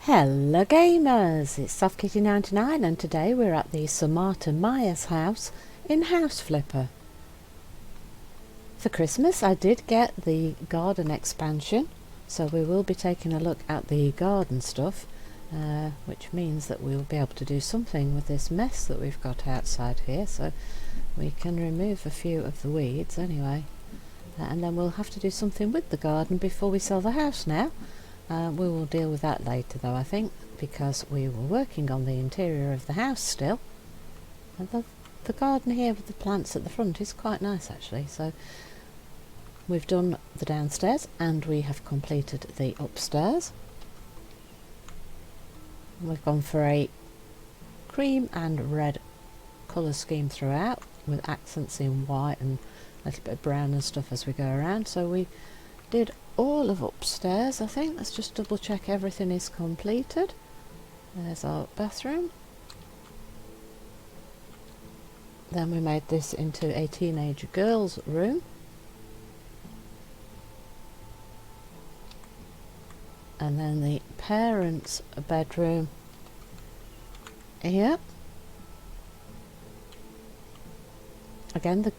Hello gamers, it's SoftKitty99 and today we're at the Samarta Meyers House in House Flipper. For Christmas I did get the garden expansion, so we will be taking a look at the garden stuff, which means that we'll be able to do something with this mess that we've got outside here, so we can remove a few of the weeds anyway. And then we'll have to do something with the garden before we sell the house now. We will deal with that later though, I think, because we were working on the interior of the house still. And the garden here with the plants at the front is quite nice actually. So we've done the downstairs and we have completed the upstairs. We've gone for a cream and red colour scheme throughout, with accents in white and a little bit of brown and stuff as we go around. So we did all of upstairs, I think. Let's just double check everything is completed. There's our bathroom. Then we made this into a teenage girl's room. And then the parents' bedroom here. Again, the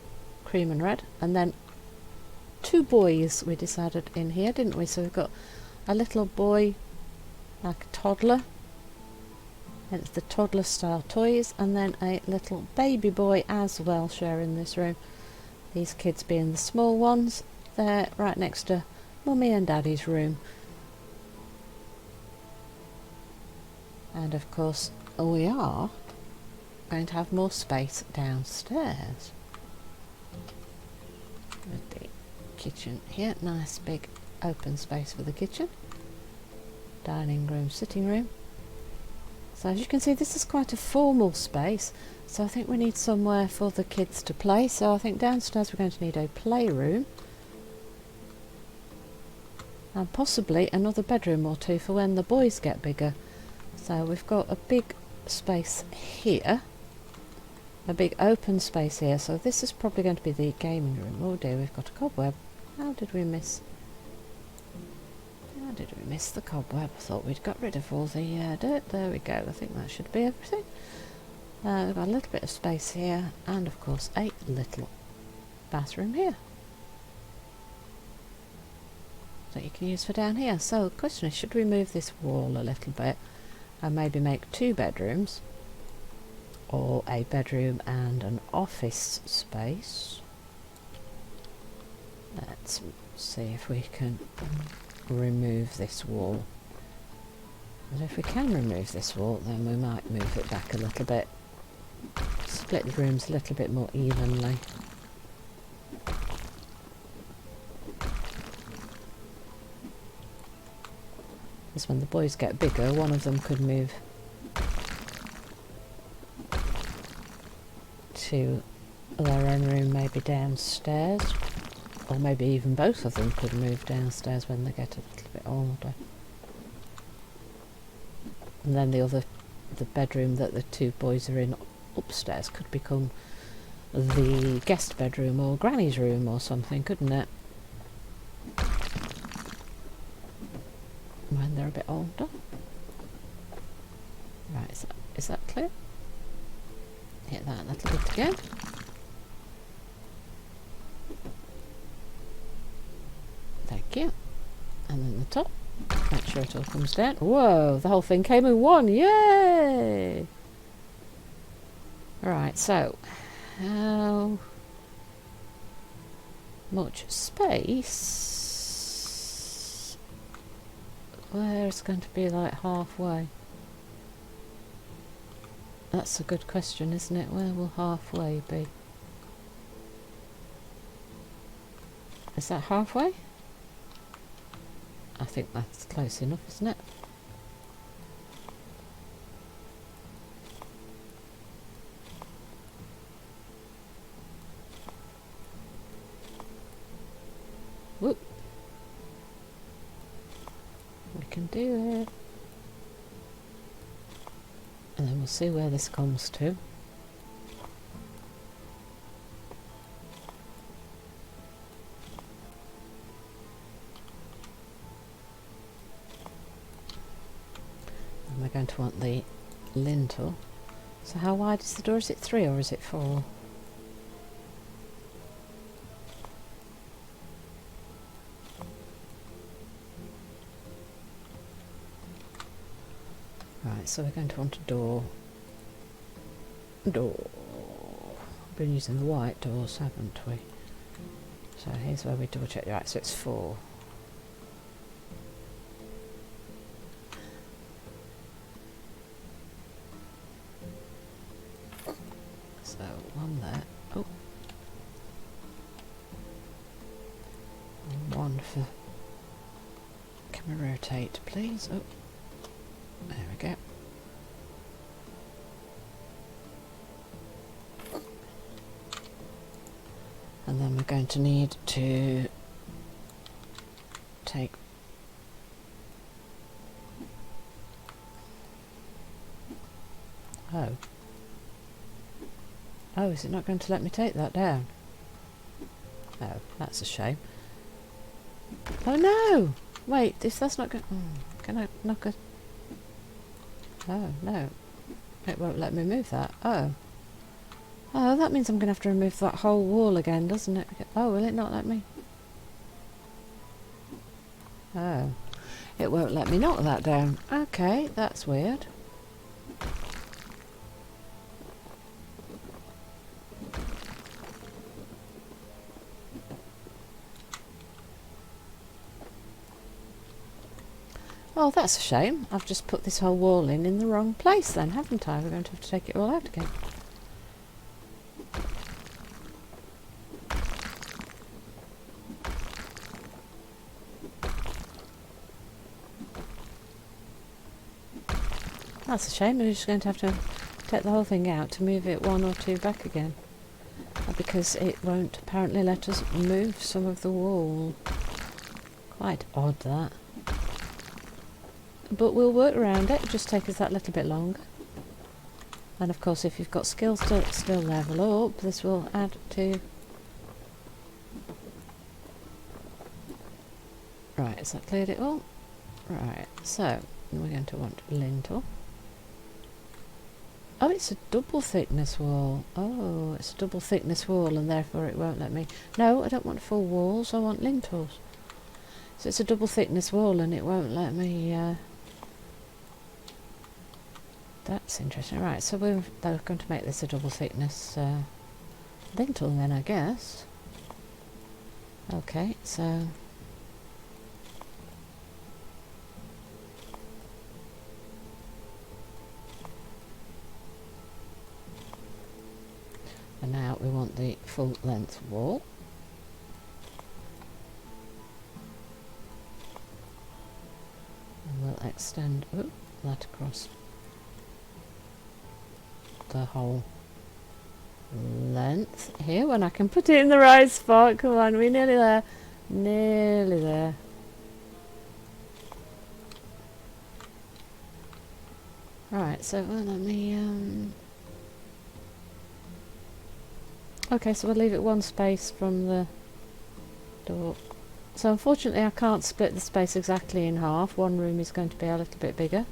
cream and red. And then two boys we decided in here, didn't we? So we've got a little boy, like a toddler, and it's the toddler style toys, and then a little baby boy as well sharing this room. These kids being the small ones, they're right next to mummy and daddy's room. And of course we are going to have more space downstairs with the kitchen here. Nice big open space for the kitchen, dining room, sitting room. So as you can see, this is quite a formal space, so I think we need somewhere for the kids to play. So I think downstairs we're going to need a playroom and possibly another bedroom or two for when the boys get bigger. So we've got a big space here, a big open space here, so this is probably going to be the gaming room. Oh dear, we've got a cobweb. How did we miss the cobweb? I thought we'd got rid of all the dirt. There we go. I think that should be everything. We've got a little bit of space here, and of course a little bathroom here that you can use for down here. So the question is, should we move this wall a little bit and maybe make two bedrooms, or a bedroom and an office space? Let's see if we can remove this wall. And if we can remove this wall, then we might move it back a little bit, split the rooms a little bit more evenly. Because when the boys get bigger, one of them could move to their own room, maybe downstairs, or maybe even both of them could move downstairs when they get a little bit older. And then the bedroom that the two boys are in upstairs could become the guest bedroom or granny's room or something, couldn't it? When they're a bit older. Right, is that clear? Hit that a little bit again. Thank you. And then the top. Make sure it all comes down. Whoa, the whole thing came in one. Yay! Right, so how much space? Where it's going to be like halfway? That's a good question, isn't it? Where will halfway be? Is that halfway? I think that's close enough, isn't it? Whoop. We can do it. And then we'll see where this comes to. we're going to want the lintel. So how wide is the door? Is it 3 or is it 4? Right, so we're going to want a door. We've been using the white doors, haven't we? So here's where we double check. Right, so it's 4. So 1 there. Oh. And 1 for... Can we rotate, please? Oh. There we go. And then we're going to need to take oh, is it not going to let me take that down? Oh, that's a shame. Oh no! Wait, if that's not going... can I knock a... Oh, no. It won't let me move that. Oh. Oh, that means I'm going to have to remove that whole wall again, doesn't it? Oh, will it not let me? Oh. It won't let me knock that down. Okay, that's weird. Oh, that's a shame. I've just put this whole wall in the wrong place then, haven't I? We're going to have to take it all out again. That's a shame. We're just going to have to take the whole thing out to move it 1 or 2 back again. Because it won't apparently let us move some of the wall. Quite odd, that. But we'll work around it. It'll just take us that little bit longer. And of course, if you've got skills to skill level up, this will add to... Right, has that cleared it all? Right, so we're going to want lintel. Oh, it's a double thickness wall. Oh, it's a double thickness wall and therefore it won't let me... No, I don't want full walls, I want lintels. So it's a double thickness wall and it won't let me... That's interesting. Right, so they're going to make this a double thickness lintel then, I guess. Okay, so... And now we want the full length wall. And we'll extend that across the whole length here when I can put it in the right spot. Come on, we're nearly there. Nearly there. Right, so let me okay, so we'll leave it 1 space from the door. So unfortunately I can't split the space exactly in half. 1 room is going to be a little bit bigger.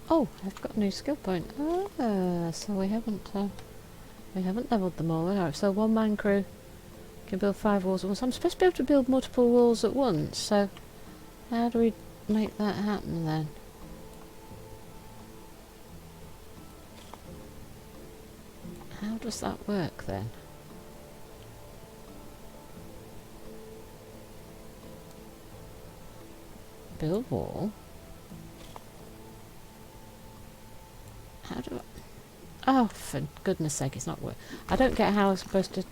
Oh, I've got a new skill point. Ah, so we haven't leveled them all. Right, so 1-man crew can build 5 walls at once. I'm supposed to be able to build multiple walls at once, so how do we make that happen then? How does that work then? Build wall. How do I... Oh, for goodness sake, it's not working. I don't get how I'm supposed to...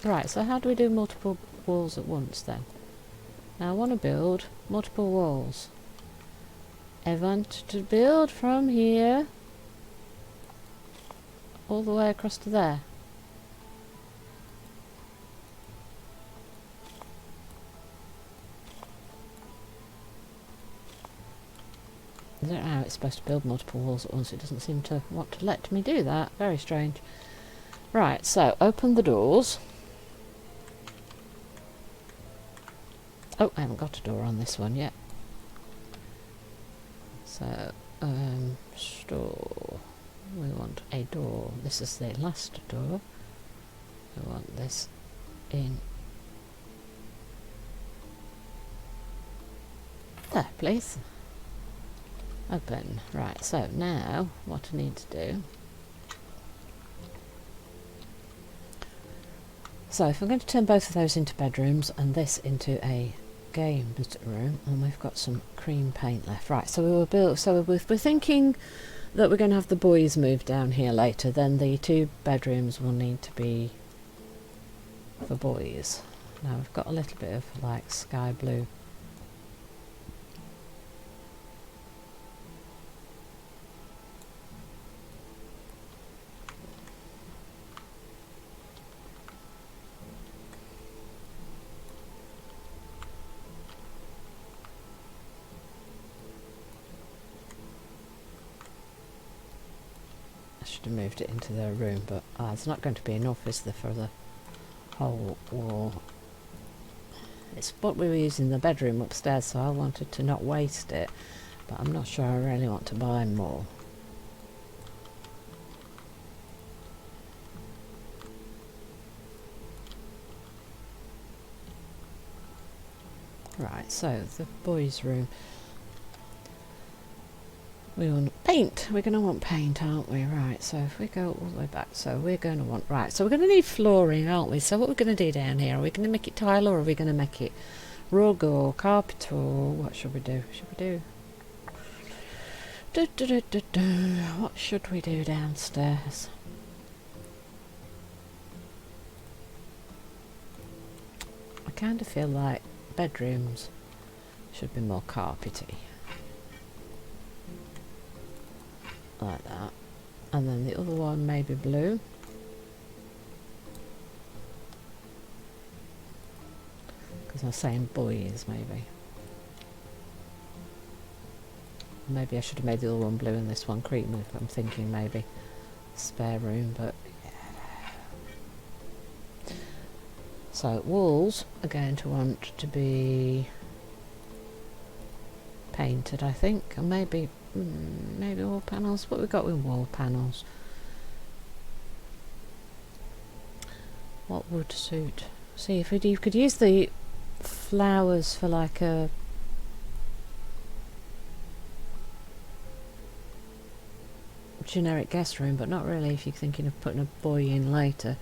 Right, so how do we do multiple walls at once then? Now I want to build multiple walls. I want to build from here all the way across to there. I don't know how it's supposed to build multiple walls at once. It doesn't seem to want to let me do that. Very strange. Right, so open the doors. Oh, I haven't got a door on this one yet. So, store. We want a door. This is the last door. We want this in. There, please. Open. Right, so now what I need to do. So if I'm going to turn both of those into bedrooms and this into a games room, and we've got some cream paint left. Right, so we will build. So we're thinking that we're going to have the boys move down here later. Then the 2 bedrooms will need to be for boys. Now we've got a little bit of like sky blue. I should have moved it into their room, but it's not going to be enough, is there, for the whole wall? It's what we were using in the bedroom upstairs, so I wanted to not waste it, but I'm not sure I really want to buy more. Right, so the boys' room. We want paint. We're going to want paint, aren't we? Right, so if we go all the way back, so we're going to want, right, so we're going to need flooring, aren't we? So what we're going to do down here, are we going to make it tile, or are we going to make it rug or carpet, or what should we do? What should we do downstairs? I kind of feel like bedrooms should be more carpety. Like that, and then the other one maybe blue. Because I was saying boys, maybe I should have made the other one blue and this one cream. I'm thinking maybe spare room, but yeah. So walls are going to want to be painted, I think, and maybe wall panels. What we got with wall panels? What would suit? See if you could use the flowers for like a generic guest room, but not really if you're thinking of putting a boy in later.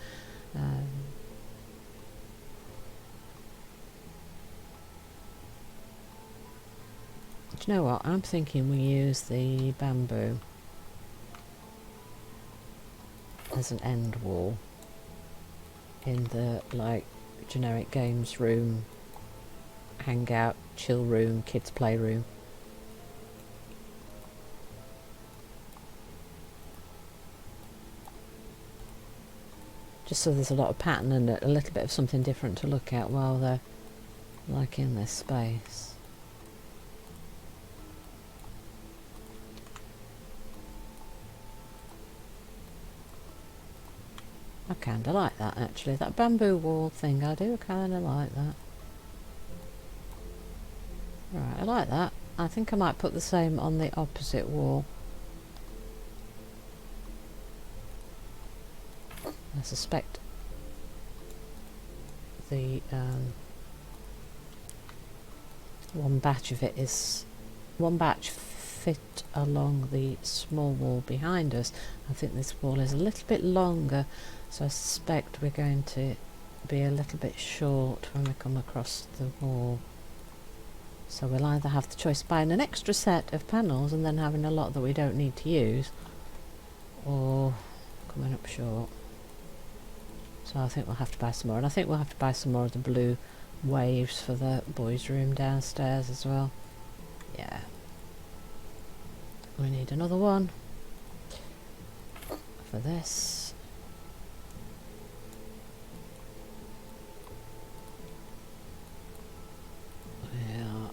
Do you know what? I'm thinking we use the bamboo as an end wall in the like generic games room, hangout, chill room, kids play room. Just so there's a lot of pattern and a little bit of something different to look at while they're like in this space. I kinda like that actually, that bamboo wall thing, I do kinda like that. Right, I like that. I think I might put the same on the opposite wall. I suspect the one batch fit along the small wall behind us. I think this wall is a little bit longer, so I suspect we're going to be a little bit short when we come across the wall. So we'll either have the choice of buying an extra set of panels and then having a lot that we don't need to use, or coming up short. So I think we'll have to buy some more, and I think we'll have to buy some more of the blue waves for the boys' room downstairs as well. Yeah. We need another one for this. We are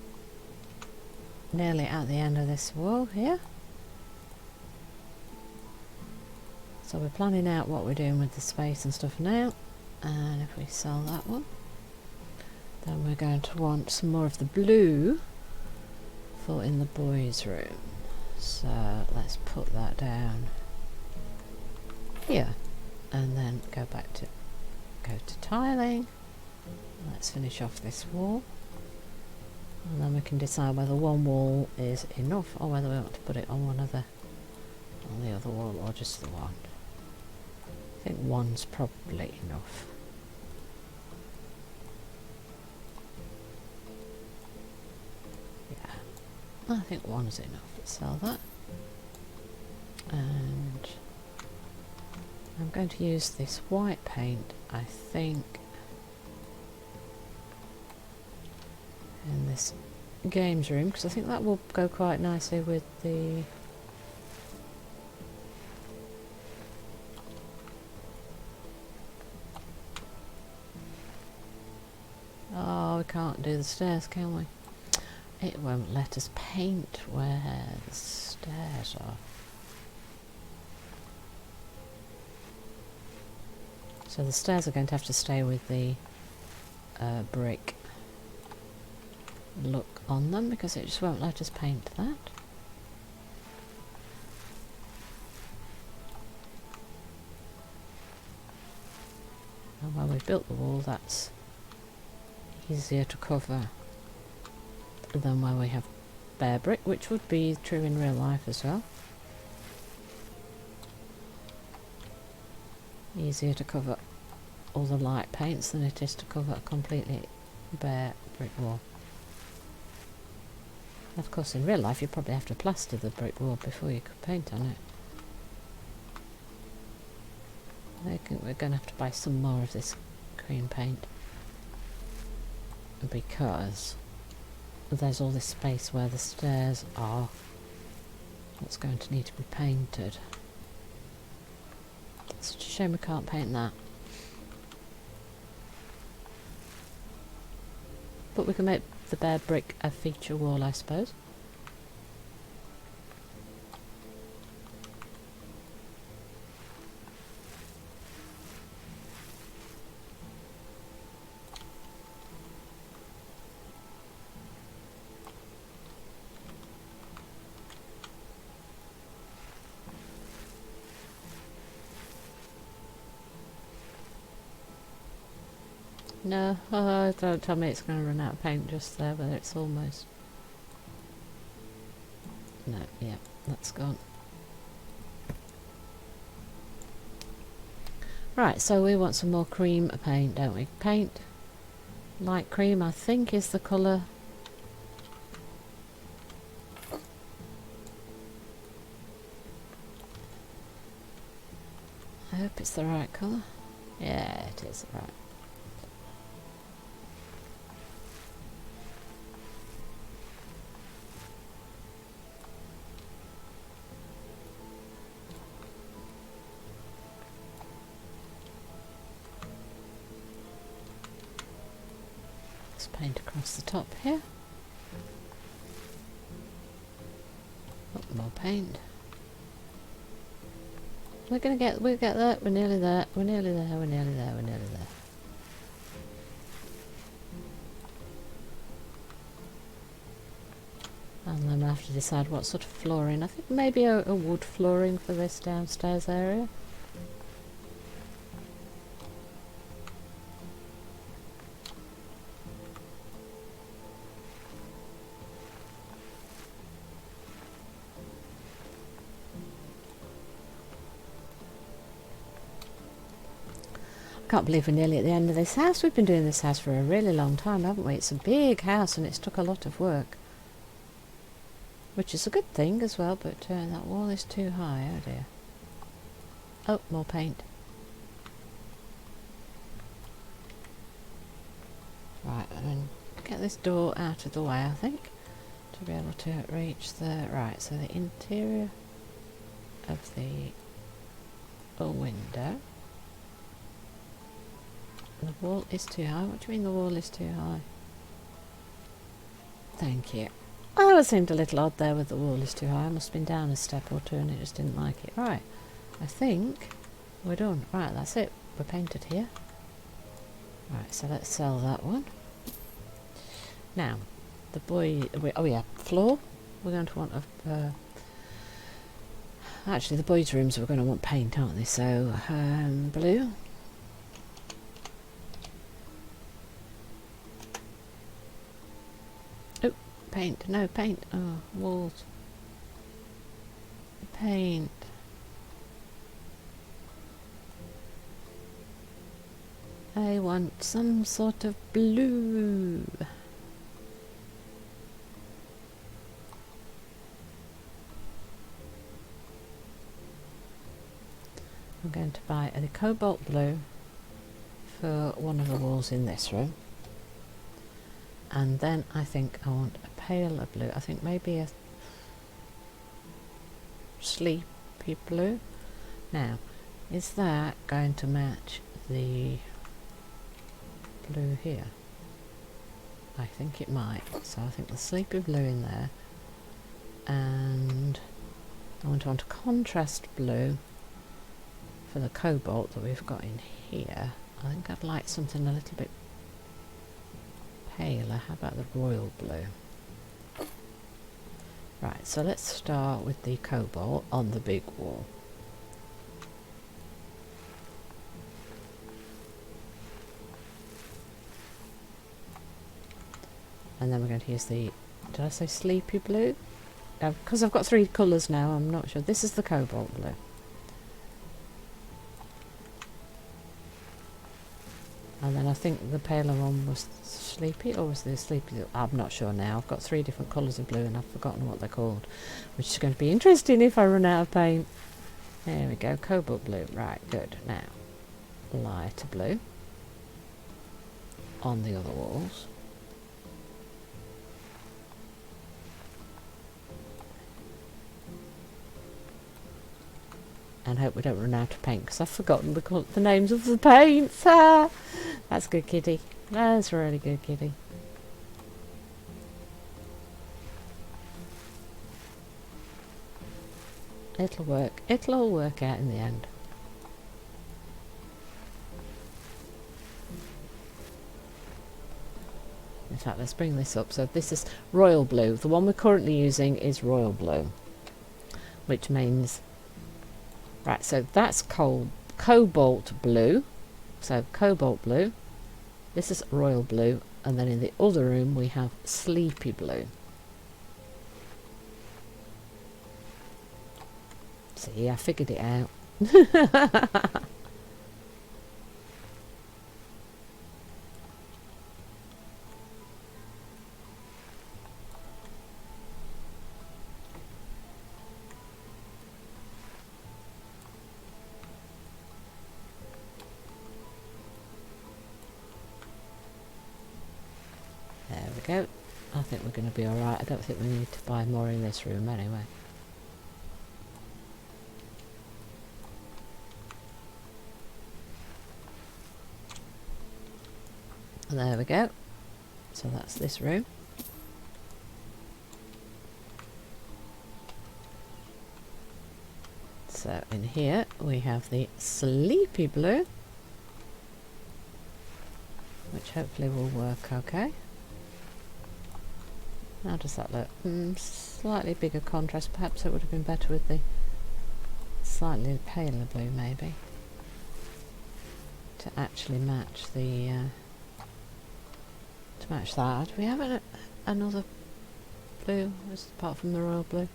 nearly at the end of this wall here. So we're planning out what we're doing with the space and stuff now. And if we sell that one, then we're going to want some more of the blue for in the boys' room. So let's put that down here, and then go to tiling. Let's finish off this wall, and then we can decide whether one wall is enough or whether we want to put it on the other wall, or just the one. I think one's probably enough. Yeah, I think one's enough. Let's sell that. And I'm going to use this white paint, I think, in this games room, because I think that will go quite nicely with the oh, we can't do the stairs, can we? It won't let us paint where the stairs are. So the stairs are going to have to stay with the brick look on them, because it just won't let us paint that. And when we've built the wall, that's easier to cover than where we have bare brick, which would be true in real life as well. Easier to cover all the light paints than it is to cover a completely bare brick wall. Of course, in real life you probably have to plaster the brick wall before you could paint on it. I think we're going to have to buy some more of this cream paint, because there's all this space where the stairs are that's going to need to be painted. It's such a shame we can't paint that. But we can make the bare brick a feature wall, I suppose. No, oh, don't tell me it's going to run out of paint just there, whether it's almost... No, yeah, that's gone. Right, so we want some more cream paint, don't we? Paint, light cream, I think is the colour. I hope it's the right colour. Yeah, it is right. Paint across the top here. Oh, more paint. We'll get there, we're nearly there, we're nearly there, we're nearly there, we're nearly there. And then we'll have to decide what sort of flooring. I think maybe a wood flooring for this downstairs area. I can't believe we're nearly at the end of this house. We've been doing this house for a really long time, haven't we? It's a big house and it's took a lot of work. Which is a good thing as well, but that wall is too high, oh dear. Oh, more paint. Right, I'm going to get this door out of the way, I think, to be able to reach the... Right, so the interior of the window. The wall is too high. What do you mean the wall is too high? Thank you. I always seemed a little odd there with the wall is too high. I must have been down a step or two and it just didn't like it. Right, I think we're done. Right, that's it. We're painted here. Right, so let's sell that one. Now, oh yeah, floor. We're going to want Actually, the boys' rooms are going to want paint, aren't they? So, blue. Oh, paint. No, paint. Oh, walls. Paint. I want some sort of blue. I'm going to buy a cobalt blue for one of the walls in this room. And then I think I want a paler blue. I think maybe a sleepy blue. Now, is that going to match the blue here? I think it might. So I think the sleepy blue in there. And I want a contrast blue for the cobalt that we've got in here. I think I'd like something a little bit paler. How about the royal blue? Right, so let's start with the cobalt on the big wall. And then we're going to use the, did I say sleepy blue? Because I've got three colours now, I'm not sure. This is the cobalt blue. And then I think the paler one was sleepy, or was the sleepy? I'm not sure now. I've got three different colours of blue and I've forgotten what they're called, which is going to be interesting if I run out of paint. There we go, cobalt blue. Right, good. Now, lighter blue on the other walls. And hope we don't run out of paint, because I've forgotten the names of the paints. Ah, that's good, kitty. That's really good, kitty. It'll work. It'll all work out in the end. In fact, let's bring this up. So this is royal blue. The one we're currently using is royal blue, which means... Right, so that's cobalt blue. So cobalt blue. This is royal blue. And then in the other room we have sleepy blue. See, I figured it out. There we go. I think we're going to be alright. I don't think we need to buy more in this room anyway. And there we go. So that's this room. So in here we have the sleepy blue, which hopefully will work okay. How does that look? Slightly bigger contrast. Perhaps it would have been better with the slightly paler blue, maybe, to actually match the to match that. Do we have another blue apart from the royal blue?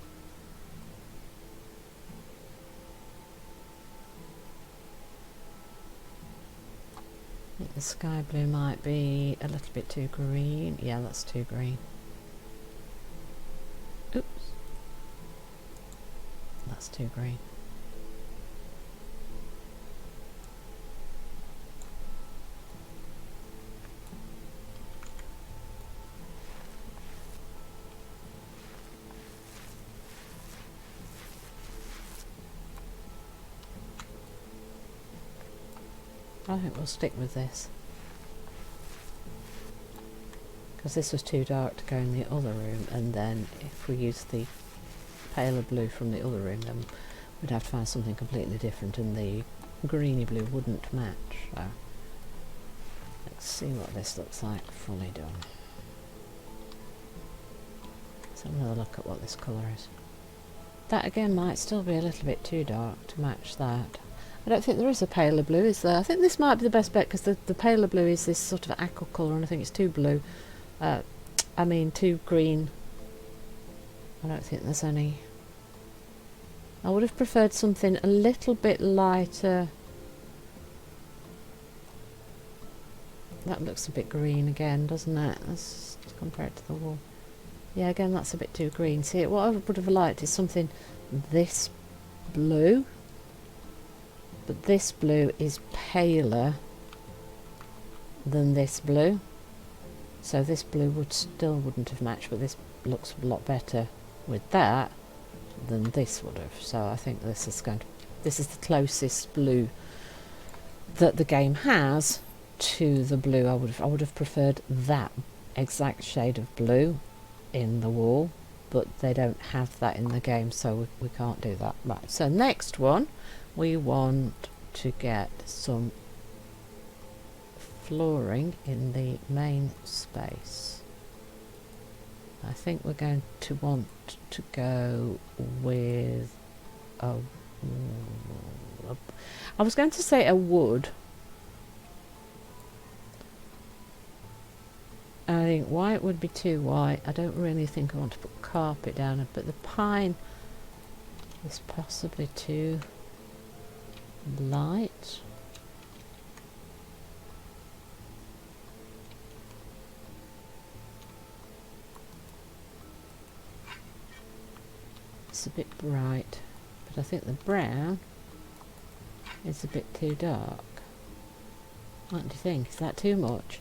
I think the sky blue might be a little bit too green. Yeah, that's too green. Oops. That's too green. I think we'll stick with this, because this was too dark to go in the other room, and then if we use the paler blue from the other room, then we'd have to find something completely different, and the greeny blue wouldn't match. So let's see what this looks like fully done. Let's have another look at what this colour is. That again might still be a little bit too dark to match that. I don't think there is a paler blue, is there? I think this might be the best bet, because the paler blue is this sort of aqua colour, and I think it's too blue. Too green. I don't think there's any. I would have preferred something a little bit lighter. That looks a bit green again, doesn't it? Let's just compare it to the wall. Yeah, again, that's a bit too green. See, what I would have liked is something this blue, but this blue is paler than this blue. So this blue wouldn't have matched, but this looks a lot better with that than this would have. So I think this is the closest blue that the game has to the blue. I would have preferred that exact shade of blue in the wall, but they don't have that in the game, so we can't do that. Right, so next one, we want to get some flooring in the main space. I think we're going to want to go with I was going to say a wood. I think white would be too white. I don't really think I want to put carpet down, but the pine is possibly too light. It's a bit bright, but I think the brown is a bit too dark. What do you think? Is that too much?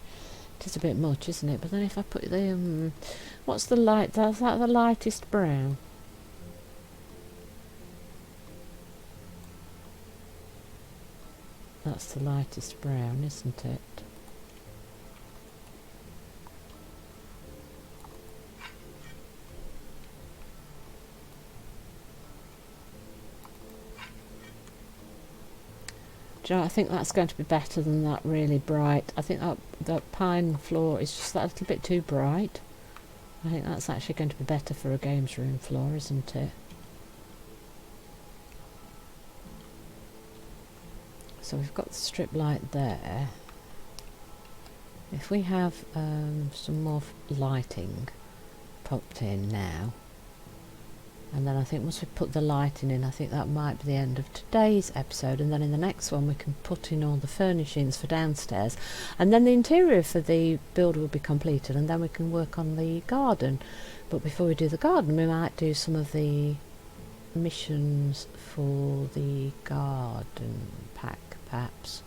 It is a bit much, isn't it? But then if I put the what's the light? Is that the lightest brown? That's the lightest brown, isn't it? I think that's going to be better than that really bright. I think that pine floor is just that little bit too bright. I think that's actually going to be better for a games room floor, isn't it? So we've got the strip light there. If we have some more lighting popped in now, and then I think once we put the lighting in, I think that might be the end of today's episode, and then in the next one we can put in all the furnishings for downstairs, and then the interior for the build will be completed, and then we can work on the garden. But before we do the garden, we might do some of the missions for the garden pack, perhaps.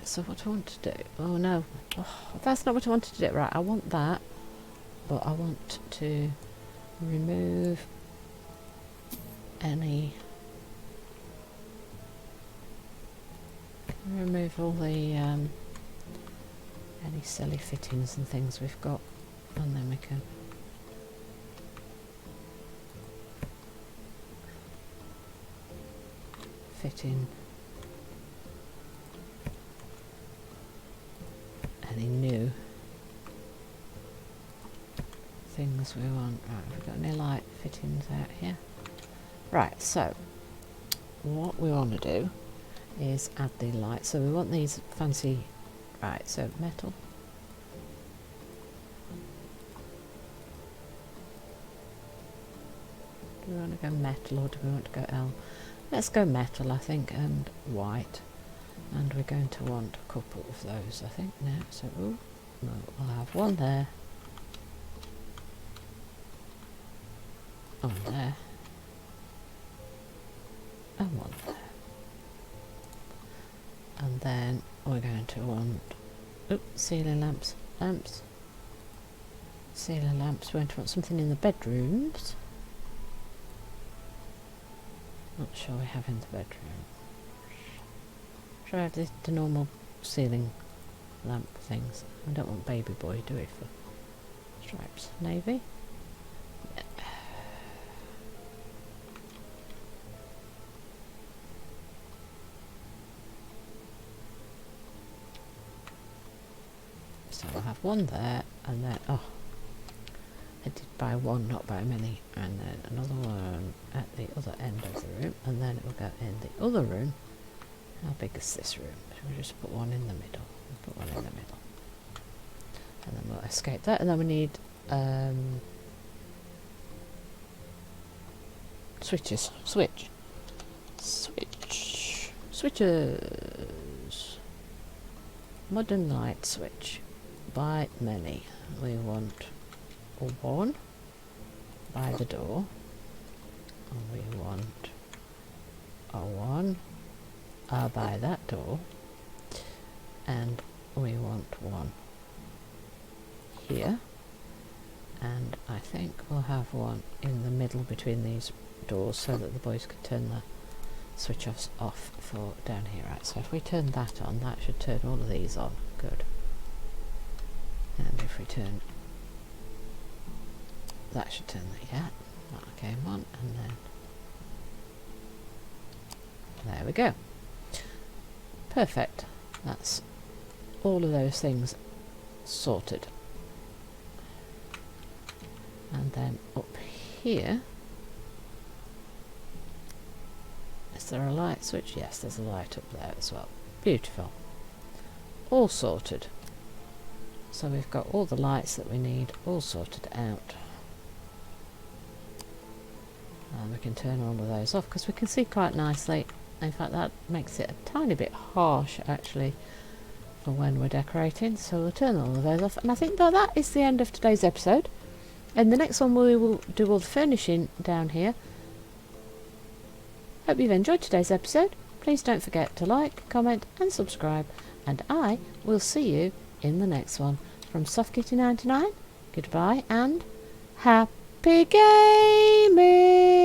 So what do I want to do? Oh no, that's not what I wanted to do. Right, I want that, but I want to remove all the any silly fittings and things we've got, and then we can fit in any new things we want. Right, we've got any light fittings out here. Right, so what we want to do is add the light. So we want these fancy, right, so metal. Do we want to go metal or do we want to go L? Let's go metal, I think, and white. And we're going to want a couple of those, I think, now. So, ooh, no, I'll have one there, one there, and one there. And then we're going to want, ceiling lamps, ceiling lamps. We're going to want something in the bedrooms. Not sure we have in the bedroom. Should I have the normal ceiling lamp things? I don't want baby boy, do we, for stripes? Navy? Yeah. So one there, and then, oh, I did buy one, not buy many, and then another one at the other end of the room, and then it will go in the other room. How big is this room? Should we just put one in the middle? Put one in the middle. And then we'll escape that, and then we need switches. Switches. Modern light switch. Buy many. We want one by the door, and we want a one by that door, and we want one here, and I think we'll have one in the middle between these doors so that the boys could turn the switch off for down here. Right, so if we turn that on, that should turn all of these on. Good. And if we turn, that should turn that, yeah, that came on, and then there we go. Perfect. That's all of those things sorted. And then up here, is there a light switch? Yes, there's a light up there as well. Beautiful. All sorted. So we've got all the lights that we need all sorted out. And we can turn all of those off because we can see quite nicely. In fact, that makes it a tiny bit harsh actually for when we're decorating. So we'll turn all of those off. And I think that is the end of today's episode. In the next one we will do all the furnishing down here. Hope you've enjoyed today's episode. Please don't forget to like, comment and subscribe. And I will see you in the next one. From Soft Kitty 99, goodbye and happy gaming!